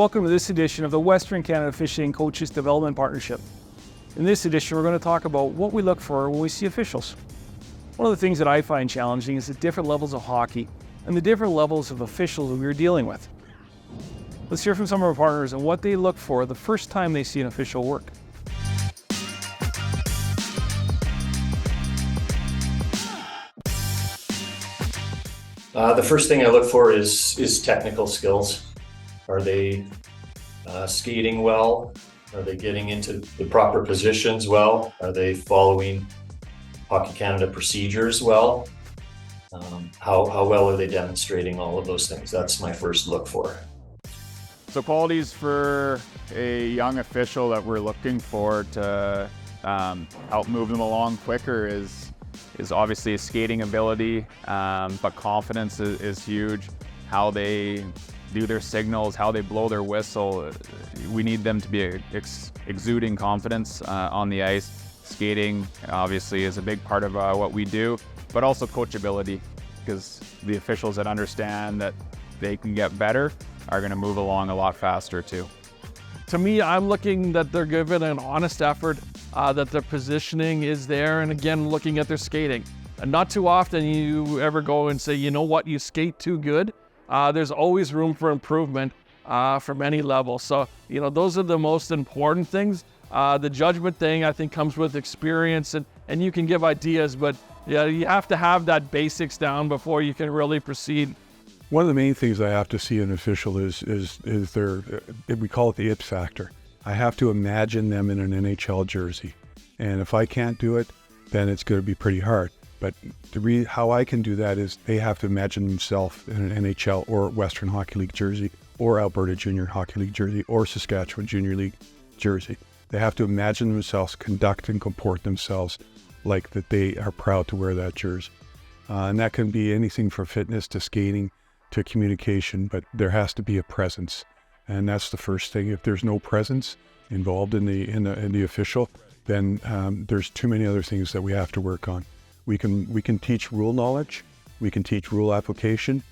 Welcome to this edition of the Western Canada Officiating Coaches Development Partnership. In this edition, we're going to talk about what we look for when we see officials. One of the things that I find challenging is the different levels of hockey and the different levels of officials that we're dealing with. Let's hear from some of our partners and what they look for the first time they see an official work. The first thing I look for is technical skills. Are they skating well? Are they getting into the proper positions well? Are they following Hockey Canada procedures well? How well are they demonstrating all of those things? That's my first look for. So qualities for a young official that we're looking for to help move them along quicker is obviously a skating ability, but confidence is huge. How they do their signals, how they blow their whistle. We need them to be exuding confidence on the ice. Skating obviously is a big part of what we do, but also coachability, because the officials that understand that they can get better are going to move along a lot faster too. To me, I'm looking that they're giving an honest effort, that their positioning is there, and again, looking at their skating. And not too often you ever go and say, you know what, you skate too good. There's always room for improvement from any level. So, those are the most important things. The judgment thing, I think, comes with experience, and you can give ideas, but yeah, you have to have that basics down before you can really proceed. One of the main things I have to see in an official is their, we call it the it factor. I have to imagine them in an NHL jersey. And if I can't do it, then it's going to be pretty hard. But how I can do that is they have to imagine themselves in an NHL or Western Hockey League jersey or Alberta Junior Hockey League jersey or Saskatchewan Junior League jersey. They have to imagine themselves, conduct and comport themselves like that they are proud to wear that jersey. And that can be anything from fitness to skating to communication, but there has to be a presence. And that's the first thing. If there's no presence involved in the official, then there's too many other things that we have to work on. We can teach rule knowledge, we can teach rule application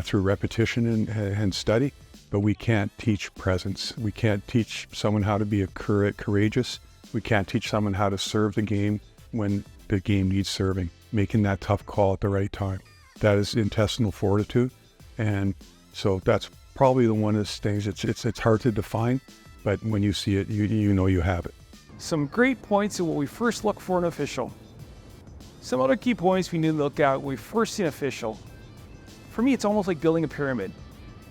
through repetition and study, but we can't teach presence. We can't teach someone how to be courageous. We can't teach someone how to serve the game when the game needs serving, making that tough call at the right time. That is intestinal fortitude, and so that's probably the one of those things. It's hard to define, but when you see it, you know you have it. Some great points in what we first look for in an official. Some other key points we need to look at when we first see an official. For me, it's almost like building a pyramid.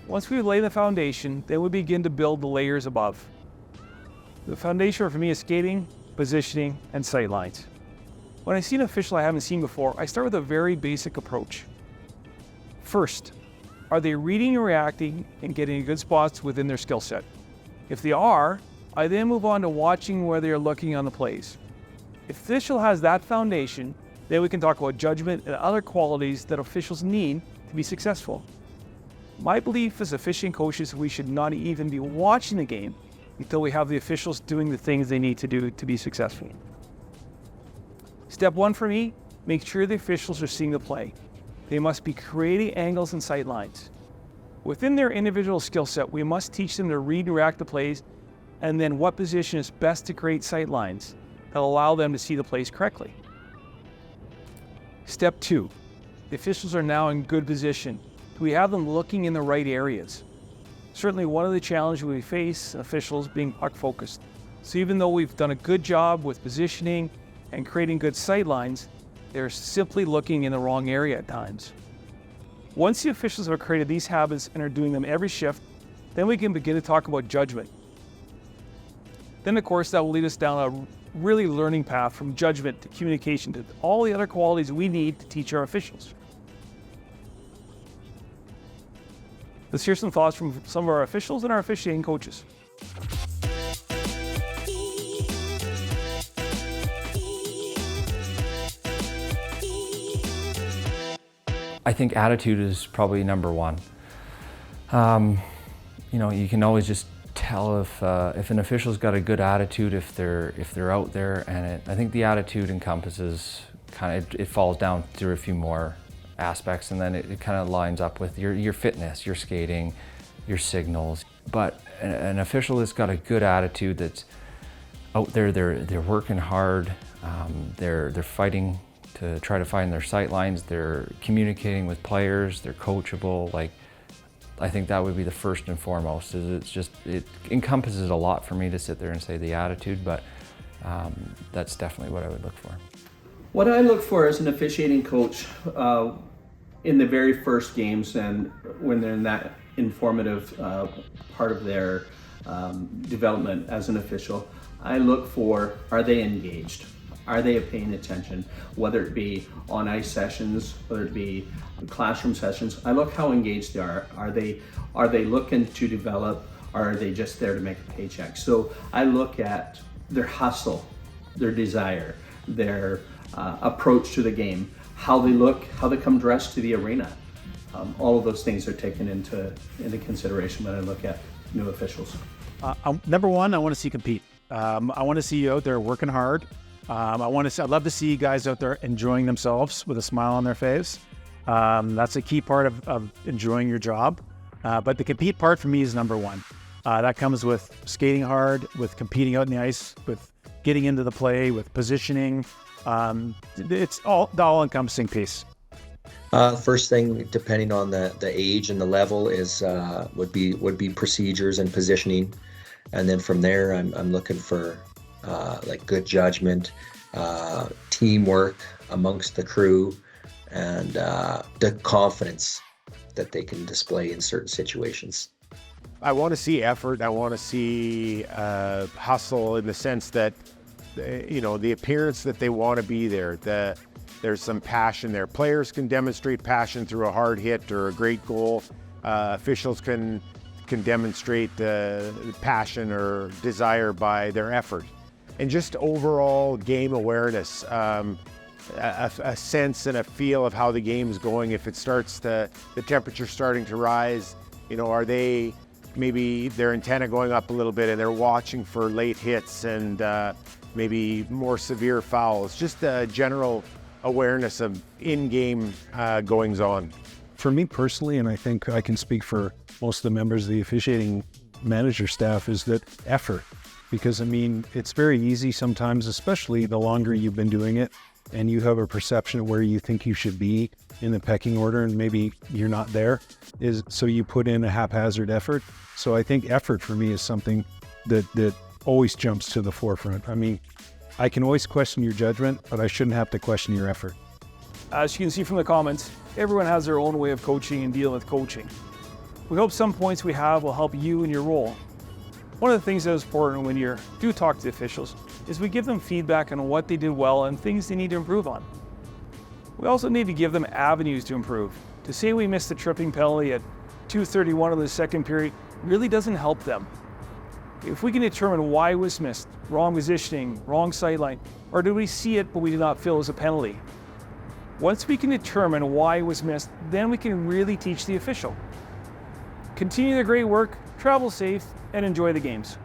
Once we lay the foundation, then we begin to build the layers above. The foundation for me is skating, positioning, and sight lines. When I see an official I haven't seen before, I start with a very basic approach. First, are they reading and reacting and getting good spots within their skill set? If they are, I then move on to watching where they are looking on the plays. If the official has that foundation, then we can talk about judgment and other qualities that officials need to be successful. My belief as officiating coaches, we should not even be watching the game until we have the officials doing the things they need to do to be successful. Step one for me, make sure the officials are seeing the play. They must be creating angles and sight lines. Within their individual skill set, we must teach them to read and react to plays, and then what position is best to create sight lines that allow them to see the plays correctly. Step two, the officials are now in good position. Do we have them looking in the right areas? Certainly one of the challenges we face officials being puck focused. So even though we've done a good job with positioning and creating good sight lines, they're simply looking in the wrong area at times. Once the officials have created these habits and are doing them every shift, then we can begin to talk about judgment. Then of course that will lead us down a really learning path from judgment to communication to all the other qualities we need to teach our officials. Let's hear some thoughts from some of our officials and our officiating coaches. I think attitude is probably number one. You can always just tell if an official's got a good attitude if they're out there, and I think the attitude encompasses it falls down through a few more aspects, and then it kind of lines up with your fitness, your skating, your signals. But an official that's got a good attitude, that's out there, they're working hard, they're fighting to try to find their sight lines, they're communicating with players, they're coachable. Like, I think that would be the first and foremost. It encompasses a lot for me to sit there and say the attitude, but that's definitely what I would look for. What I look for as an officiating coach in the very first games and when they're in that informative part of their development as an official, I look for, are they engaged? Are they paying attention? Whether it be on ice sessions, whether it be classroom sessions, I look how engaged they are. Are they looking to develop, or are they just there to make a paycheck? So I look at their hustle, their desire, their approach to the game, how they look, how they come dressed to the arena. All of those things are taken into consideration when I look at new officials. Number one, I want to see compete. I want to see you out there working hard. I'd love to see guys out there enjoying themselves with a smile on their face. That's a key part of enjoying your job. But the compete part for me is number one. That comes with skating hard, with competing out in the ice, with getting into the play, with positioning. It's the all-encompassing piece. First thing, depending on the age and the level, is would be procedures and positioning, and then from there, I'm looking for like good judgment, teamwork amongst the crew, and the confidence that they can display in certain situations. I want to see effort. I want to see hustle, in the sense that the appearance that they want to be there. There's some passion there. Players can demonstrate passion through a hard hit or a great goal. Officials can demonstrate passion or desire by their effort. And just overall game awareness, a sense and a feel of how the game is going. If it starts the temperature starting to rise, are they, maybe their antenna going up a little bit and they're watching for late hits and maybe more severe fouls. Just a general awareness of in-game goings-on. For me personally, and I think I can speak for most of the members of the officiating manager staff, is that effort. Because, it's very easy sometimes, especially the longer you've been doing it, and you have a perception of where you think you should be in the pecking order, and maybe you're not there, so you put in a haphazard effort. So I think effort for me is something that always jumps to the forefront. I can always question your judgment, but I shouldn't have to question your effort. As you can see from the comments, everyone has their own way of coaching and dealing with coaching. We hope some points we have will help you in your role. One of the things that is important when you do talk to the officials is we give them feedback on what they did well and things they need to improve on. We also need to give them avenues to improve. To say we missed the tripping penalty at 2:31 of the second period really doesn't help them. If we can determine why it was missed, wrong positioning, wrong sideline, or did we see it but we did not feel it was a penalty? Once we can determine why it was missed, then we can really teach the official. Continue the great work, travel safe, and enjoy the games.